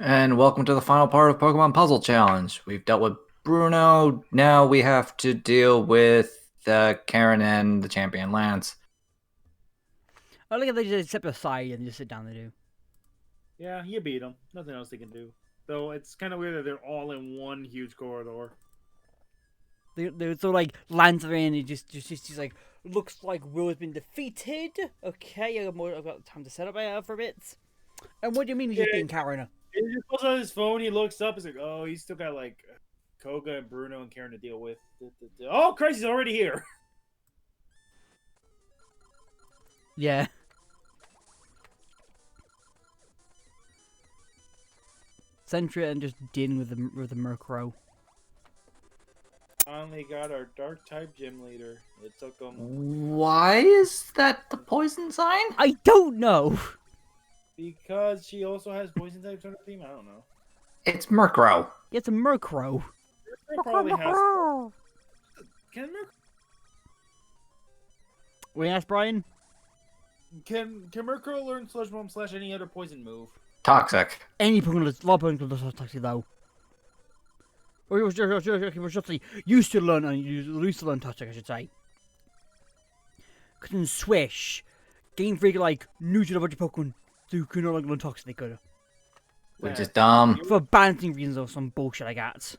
And welcome to the final part of Pokemon Puzzle Challenge. We've dealt with Bruno. Now we have to deal with Karen and the champion Lance. I think if they just step aside and just sit down, they do. Yeah, you beat them. Nothing else they can do. Though it's kind of weird that they're all in one huge corridor. They're so like lands are in. It just like looks like Will has been defeated. Okay, I've got time to set up for a bit. And what do you mean he's being Karen? He just pulls on his phone. He looks up. He's like, "Oh, he's still got like Koga and Bruno and Karen to deal with." Oh, Christ, he's already here. Yeah. Sentry and just dealing with the Murkrow. Finally got our dark type gym leader. It took him Why is that the poison sign? I don't know. because she also has poison types on her team. I don't know. It's Murkrow. It's a Murkrow. Murkrow probably has. Can We asked Brian. Murkrow learn Sludge Bomb / any other poison move? Toxic. Any Pokemon that's a lot of Pokemon that's toxic though. Or it was just like used to learn toxic, I should say. Couldn't swish. Game Freak like neutered a bunch of Pokemon who could no longer learn toxic they could. Which is dumb. For balancing reasons or some bullshit I got.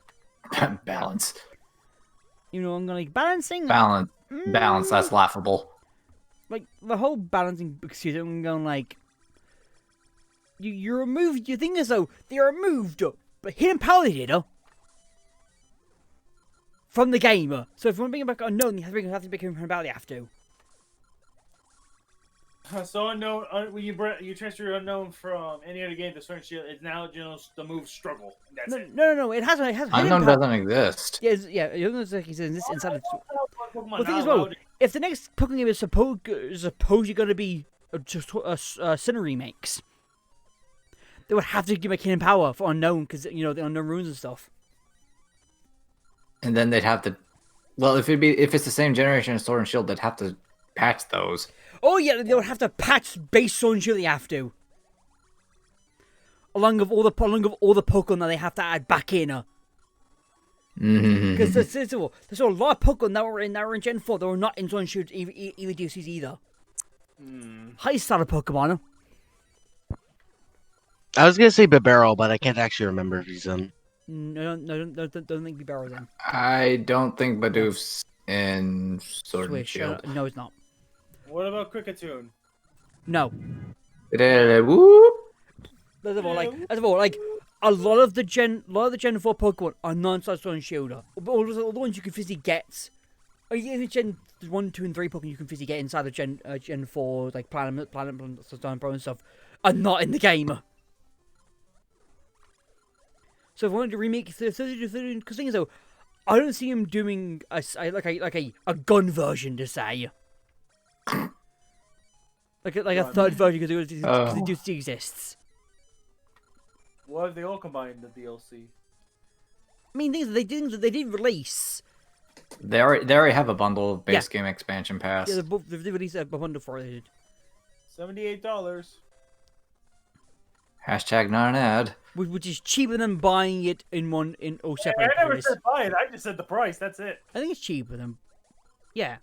Balance. You know, I'm gonna like balancing. Balance. Balance, that's laughable. Like the whole balancing excuse. I'm going like. You removed. You think as though they removed, but hidden power they did, from the game. So if you want to bring it back unknown, you have to become about they have to. So unknown. When you transfer your unknown from any other game to Sword and Shield, it's now just the move struggle. That's it. No. It has Unknown doesn't exist. Yeah. Unknown like he's in this inside of. Pokemon Well, the thing not is, well, allowed- if the next Pokemon game is supposedly going to be just Sinnoh remakes, they would have to give a hidden power for unknown because the unknown runes and stuff. And then they'd have to. Well, if it's the same generation as Sword and Shield, they'd have to patch those. Oh yeah, they would have to patch base Sword and Shield. They have to, along with all the Pokemon that they have to add back in. Because there's a lot of Pokemon that were in Gen 4 that were not in Sword and Shield either DLCs either. High starter Pokemon. I was gonna say Bibarel, but I can't actually remember if he's in. No, don't think Bibarel's in. I don't think Bidoof's in Sword and Swish. Shield. No, it's not. What about Cricketune? No. Whoop. First of all, like a lot of the Gen 4 Pokemon are non-Sword and Shield. All the ones you can physically get, or even Gen 1, 2, and 3 Pokemon you can physically get inside of Gen 4, like Planet, Stone Pro and stuff, are not in the game. So if I wanted to remake because the thing is though, I don't see him doing a gun version to say. like a third version because it just exists. What if they all combined the DLC? I mean, things they did release. They already have a bundle of base game expansion pass. Yeah, they released a bundle for it. $78. Hashtag not an ad. Which is cheaper than buying it separate. I never said buy it. I just said the price. That's it. I think it's cheaper than. Yeah,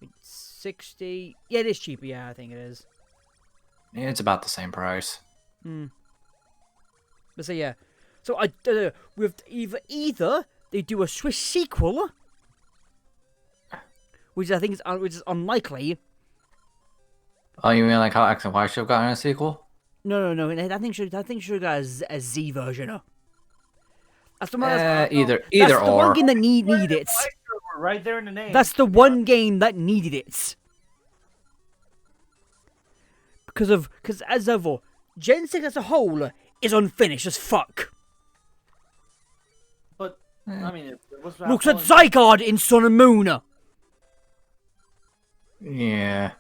it's 60. Yeah, it is cheaper. Yeah, I think it is. It's about the same price. But so yeah, so I with either they do a Swiss sequel, which I think is unlikely. Oh, you mean like how X and Y should have gotten a sequel? No. I think should got a Z version. That's the one. Either that's or. the one game that needed it. Right there in the name. That's the one game that needed it. Because as of Gen 6 as a whole is unfinished as fuck. But I mean, what's Looks at Zygarde in Sun and Moon. Yeah.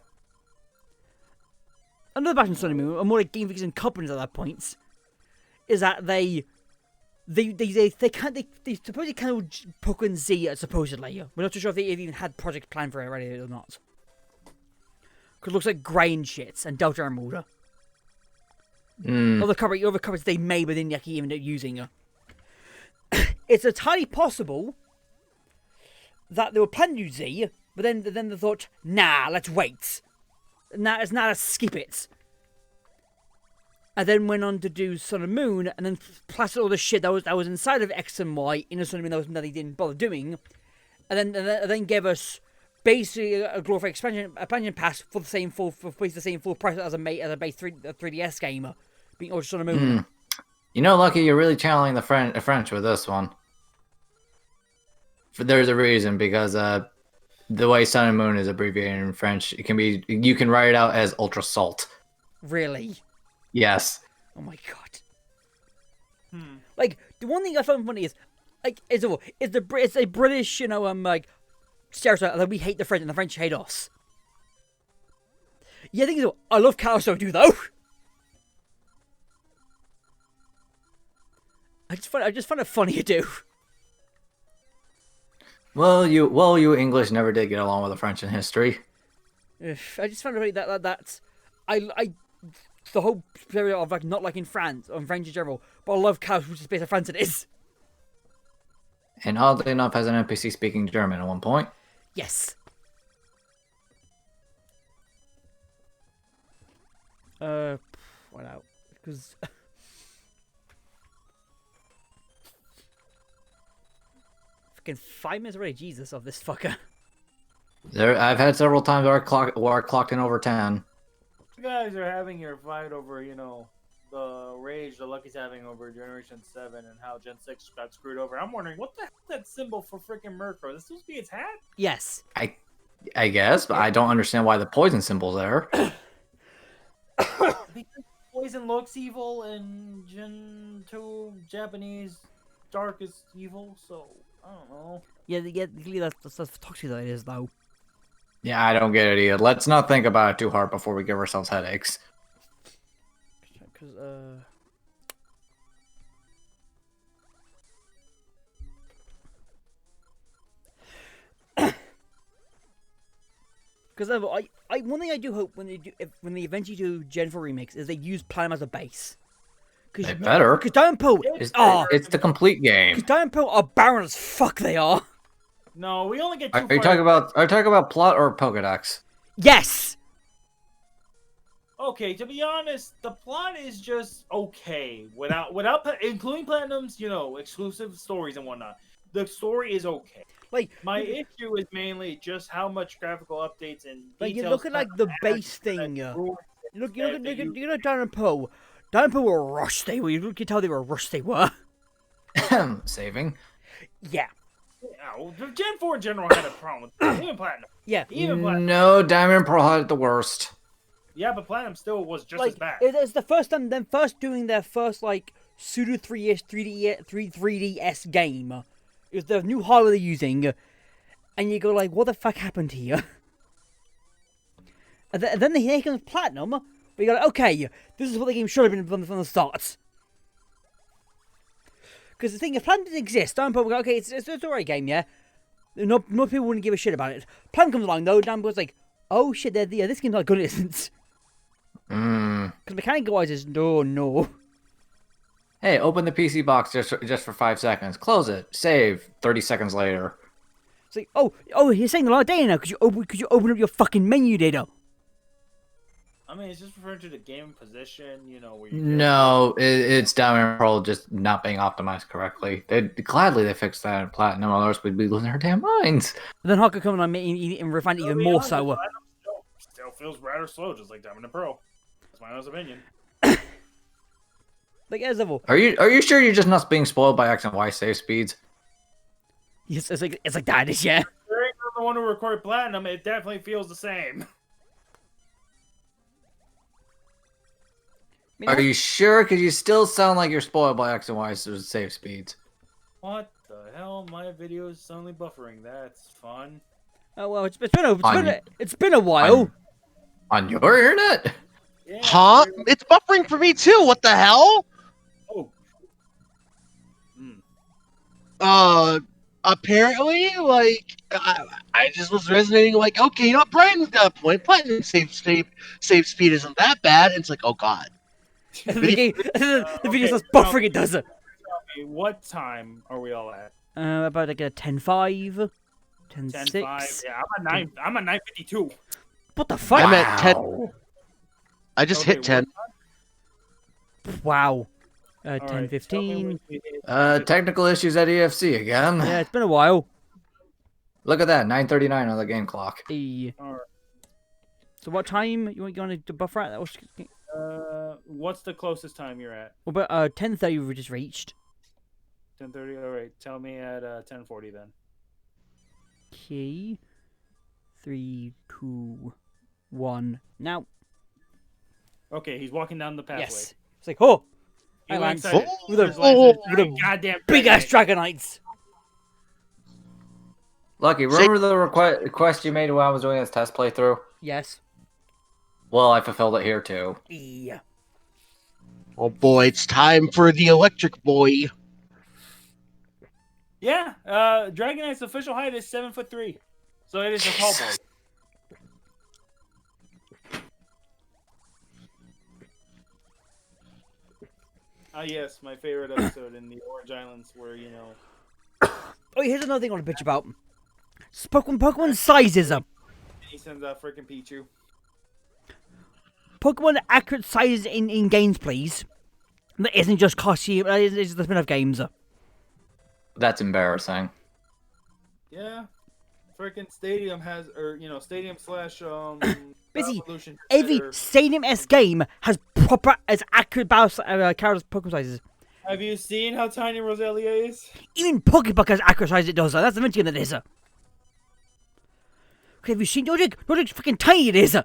Another back in Sun and Moon, or more like Game Freaks and companies at that point, is that they supposedly killed Pokemon Z supposedly. We're not too sure if they even had project plan for it already or not. Because it looks like Grey and shit and Delta Emerald. Other coverage they made, but didn't actually even end up using. It's entirely possible that they were planning to use Z, but then they thought, nah, let's wait. Let's skip it. And then went on to do Sun and Moon, and then plastered all the shit that was inside of X and Y in a Sun and Moon that they didn't bother doing, and then gave us basically a glorified expansion pass for basically the same full price as a base 3DS game, being Ultra Sun and Moon. You know, Lucky, you're really channeling the French with this one. There's a reason, because the way Sun and Moon is abbreviated in French, you can write it out as Ultra Salt. Really? Yes. Oh my god. Like, the one thing I found funny is, like, it's a British, like, stereotype that we hate the French and the French hate us. Yeah, I think so. I love Carousel too, though. I just find it funny to do. Well, you English never did get along with the French in history. I just find it funny that the whole period of like not liking France or French in general, but I love Chaos, which is based on France. It is. And oddly enough, has an NPC speaking German at one point. Yes. Why not? Because. Fucking 5 minutes already, Jesus, of this fucker. I've had several times where I clocked in over 10. You guys are having your fight over, the rage the Lucky's having over Generation 7 and how Gen 6 got screwed over. I'm wondering, what the hell is that symbol for freaking Murkrow? Is this supposed to be its hat? Yes. I guess, but I don't understand why the poison symbol's there. Because poison looks evil and Gen 2 Japanese dark is evil, so I don't know. Yeah, that's toxic that it is, though. Yeah, I don't get it either. Let's not think about it too hard before we give ourselves headaches. Because, one thing I do hope when they eventually do Gen 4 remakes is they use Platinum as a base. They better. Because Diamond It's the complete game. Because Diamond Pearl are barren as fuck. They are. No, we only get two. Are you talking about plot or Pokedex? Yes. Okay, to be honest, the plot is just okay without including Platinum's, exclusive stories and whatnot. The story is okay. Like, my issue is mainly just how much graphical updates and like details. you look at like the base thing. You look at Diamond Pearl. Diamond Pearl were rushed. You can tell they were rushed. They were. Saving. Yeah. Yeah, Gen 4 in general had a problem with that. Even Platinum. Yeah. Even Platinum. No, Diamond Pearl had it the worst. Yeah, but Platinum still was just like, as bad. It's the first time them first doing their first like pseudo 3DS game. It was the new hardware they're using, and you go like, what the fuck happened here? And then they comes Platinum, but you go like, okay, this is what the game should have been from the start. Because the thing, if Platinum didn't exist, Diamond Pearl would go, okay, it's an alright game, yeah? No people wouldn't give a shit about it. Platinum comes along though, Diamond Pearl's like, oh shit, this game's not good, it isn't. Because mechanical-wise, it's no. Hey, open the PC box just for 5 seconds. Close it. Save. 30 seconds later. It's like, oh, you're saying a lot of data now. Could you open up your fucking menu data? I mean, it's just referring to the game position, where you. No, it's Diamond Pearl just not being optimized correctly. They fixed that in Platinum, otherwise we'd be losing our damn minds. And then Hawker coming on and refine it even more so. Still feels rather slow, just like Diamond and Pearl. That's my honest opinion. Like as a whole. Are you sure you're just not being spoiled by X and Y save speeds? Yes, it's like that is yeah. There ain't the one who recorded Platinum. It definitely feels the same. Are you sure? Because you still sound like you're spoiled by X and Y save speeds. What the hell? My video is suddenly buffering. That's fun. Oh well, it's been a while. On your internet? Yeah, Huh? It's buffering for me too. What the hell? Oh. Apparently, like I just was resonating. Like, okay, Brian got a point. Platinum save speed isn't that bad. And it's like, oh god. The video Okay, starts buffering, it does it. Okay, what time are we all at? About like a 10:05, 10:05. 10:06. Yeah, I'm at 9:52. What the fuck? I'm at 10. I just Okay, hit 10. Wow. All right, tell me 10:15. when we hit- Technical issues at EFC again. Yeah, it's been a while. Look at that, 9:39 on the game clock. Hey. All right. So what time you want to buffer at? What's the closest time you're at? What about 10:30 we just reached? 10:30. All right. Tell me at 10:40 then. Okay. 3, 2, 1. Now. Okay, he's walking down the pathway. Yes. It's like, oh, He I lands land with a, There's lands with a goddamn big ass dragon. Dragonites. Lucky, remember the request you made while I was doing this test playthrough? Yes. Well, I fulfilled it here too. Yeah. Oh boy, it's time for the electric boy. Yeah. Dragonite's official height is 7'3", so it is a tall boy. Ah, yes, my favorite episode in the Orange Islands, where Oh, here's another thing I want to bitch about. Pokemon sizes up. he sends out freaking Pichu. Pokemon accurate sizes in games, please. That isn't just costume. It's just the spin-off games. That's embarrassing. Yeah. Freaking Stadium has, Stadium slash Busy. Evolution. Every Stadium-esque game has proper as accurate characters Pokemon sizes. Have you seen how tiny Roselia is? Even Pokéball has accurate size it does. That's the mention that it is. Okay, have you seen Logic? Logic's freaking tiny it is.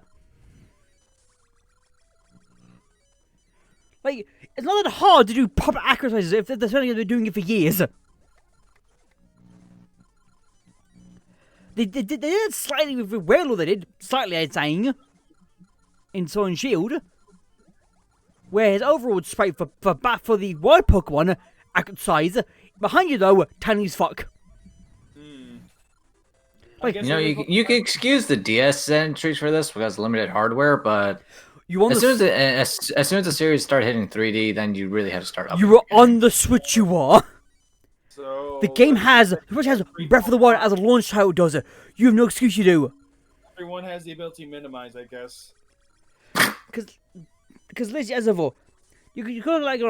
Like, it's not that hard to do proper accurate sizes if they're certainly been doing it for years. They did it slightly with Wailord, they did. Slightly, I'd saying. In Sword and Shield. Whereas overall sprite for the wild Pokemon, accurate size. Behind you though, tiny as fuck. Like, guess You know, you can excuse the DS entries for this because limited hardware, but you on as the soon as the series started hitting 3D, then you really had to start up. you were on the Switch. You are. So The game has Breath of the Wild as a launch title. Does it? You have no excuse. You do. everyone has the ability to minimize, I guess. Because literally, as of all, you could like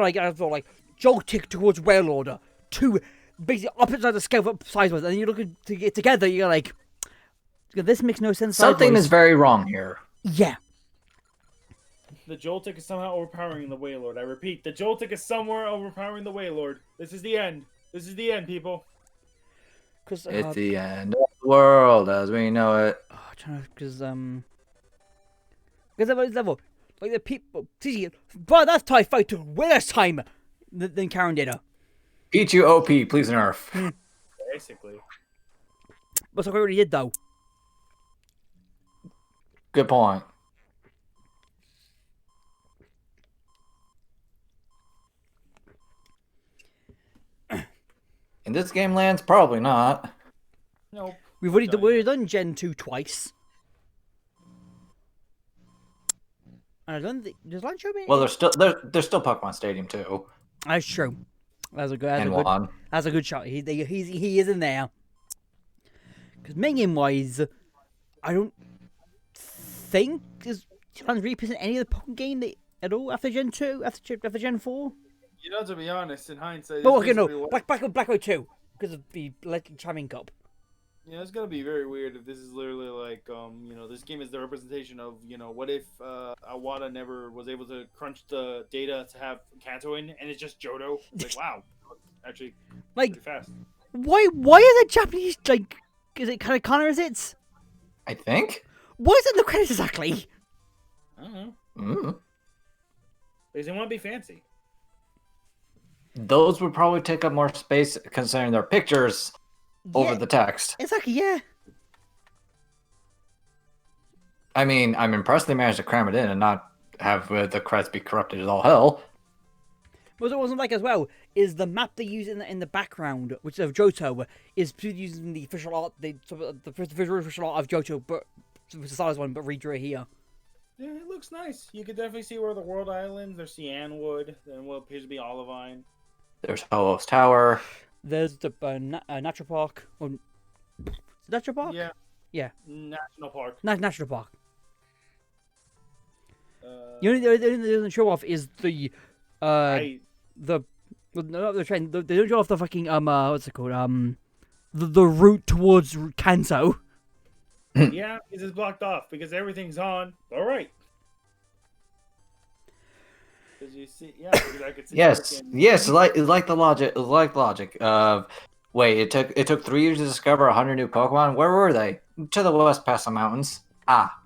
Joltik towards Wailord, two basically opposite sides of the scale size-wise, and then you look at to get together, you're like, this makes no sense. Something sideways. is very wrong here. Yeah. The Joltik is somehow overpowering the Wailord. I repeat, the Joltik is somewhere overpowering the Wailord. This is the end. This is the end, people. Because It's the end of the world as we know it. because level, like the people, but that's TIE Fighter way less time than Karen did. Pichu OP, please nerf. Basically. But I already did though. Good point. In this game lands, probably not. Nope. We've already done Gen 2 twice. And I don't think does Land show me? Well, there's still Pokemon Stadium too, That's true. That's a good. and one. That's a good shot. He is in there. Because main wise, I don't think is Japan's representing any of the Pokemon game at all after Gen 2, after Gen 4. You know, to be honest, in hindsight, Oh, okay, it's no, basically Black 2 because of the Electric Charming Cup. Yeah, it's gonna be very weird if this is literally like, this game is the representation of, what if Awada never was able to crunch the data to have Kanto in, and it's just Johto? Like, wow, actually, Like, pretty fast. why is it Japanese? Like, is it kind of Connor? Is it? I think. Why is it in the credits exactly? I don't know. Mm. They didn't want to be fancy. Those would probably take up more space considering their pictures over the text. Exactly. Yeah. I mean, I'm impressed they managed to cram it in and not have the credits be corrupted as all hell. What it wasn't like as well is the map they use in the background, which is of Johto, is using the official art, the official art of Johto, but the stylized one, but redrew it here. Yeah, it looks nice. You could definitely see where the world islands. There's Cianwood, and what appears to be Olivine. There's Holos Tower. There's the natural park. Or, natural park? Yeah. Yeah. National Park. National park. The only thing they don't show off is the not the train. They don't show off the fucking what's it called the route towards Kanto. Yeah, it's just blocked off because everything's on. All right. Because you see, yeah, because I could see. Yes, yes, like the logic of wait, it took 3 years to discover 100 new Pokemon. Where were they? To the west, past the mountains. Ah,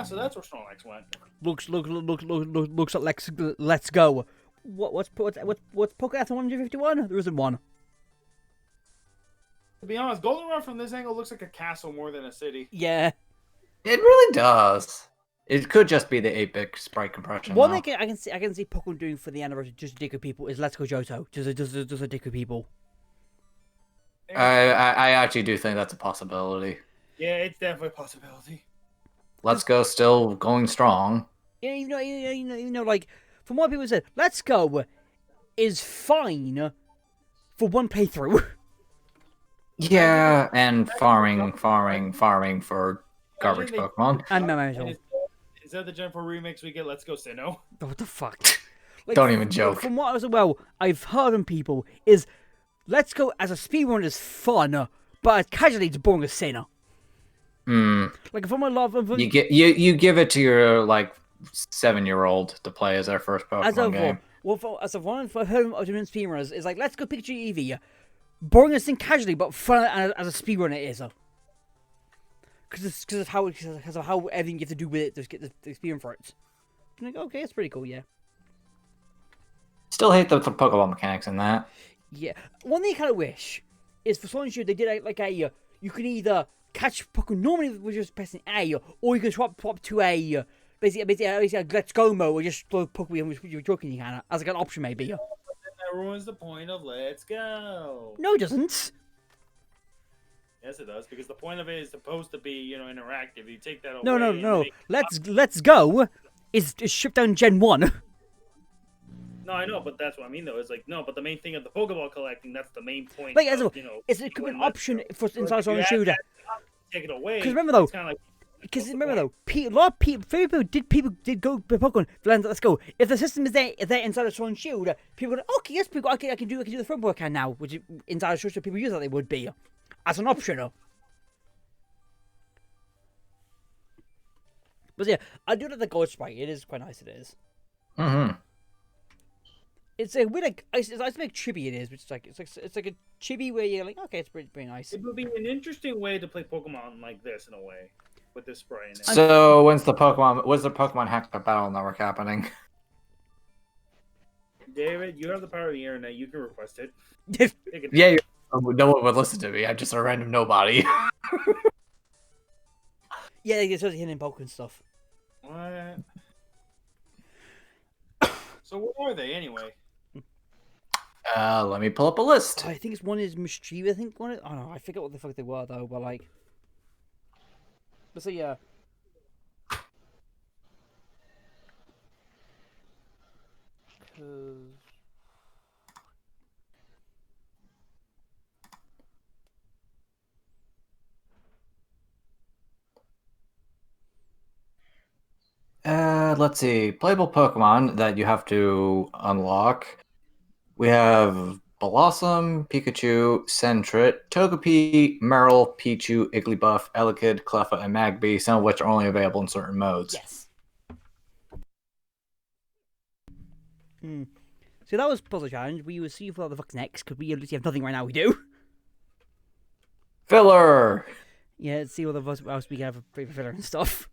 So that's where Snorlax went. Looks like let's go. What's Pokemon 151? There isn't one. To be honest, Goldenrod from this angle looks like a castle more than a city. Yeah. it really does. It could just be the 8-bit sprite compression. One though. thing I can see Pokemon doing for the anniversary just to dick with people is Let's Go Johto. Just a dick with people. I actually do think that's a possibility. Yeah, it's definitely a possibility. Let's Go still going strong. Yeah, you know, like from what people said, Let's Go is fine for one playthrough. Yeah, and farming for garbage Pokemon. And And Memeto. instead of the Gen 4 remix, we get Let's Go Sinnoh. What the fuck? Like, Don't even joke. From what I've heard from people is Let's Go as a speedrun is fun, but casually it's boring as Sinner. Like if I'm a love, You give it to your like 7-year-old to play as their first Pokemon game. As of one I've heard of doing speedrunners is like Let's Go Pikachu Eevee, boring as thing casually, but fun as a speedrun it is. Because of how everything you have to do with it to get the experience for it. I'm like, okay, it's pretty cool, yeah. Still hate the Pokemon mechanics in that. Yeah. One thing I kind of wish is for Sword and Shield they did like a you can either catch Pokemon normally with just pressing A, or you can swap to a basically a Let's Go mode, or just throw Pokemon which you're joking you can as like an option maybe. That ruins the point of Let's Go. No, it doesn't. Yes, it does, because the point of it is supposed to be, interactive. You take that away. No. Let's Go is shipped down Gen 1. No, I know, but that's what I mean, though. It's like, no, but the main thing of the Pokeball collecting, that's the main point. Like, it could be an option for inside Sword and Shield. Take it away. Because remember though, it's kinda like, a lot of people did go to Pokemon. Let's go. If the system is there inside the Sword and Shield, people go, okay, yes, people, I can do the front work now, which is inside the Sword and Shield, people use that they would be as an option. But yeah, I do like the gold sprite. It is quite nice. It is. It's a weird, like it's like chibi. It is, which is like it's like a chibi where you're like, okay, it's pretty nice. It would be an interesting way to play Pokemon like this in a way, with this sprite in it. So when's the Pokemon Hack Battle Network happening? David, you have the power of the internet. You can request it. Yeah, no one would listen to me. I'm just a random nobody. Yeah, it's sort of hidden Pokemon stuff. What? So what are they anyway? Let me pull up a list. I think one is Mischief. I think one is. I don't know. I forget what the fuck they were though. But like, but so yeah. Let's see. Playable Pokemon that you have to unlock. We have Blossom, Pikachu, Sentret, Togepi, Meryl, Pichu, Igglybuff, Elekid, Cleffa, and Magby, some of which are only available in certain modes. Yes. So that was Puzzle Challenge. We will see what the fuck's next, because we literally have nothing right now. We do. Filler! Yeah, let's see what else we can have for filler and stuff.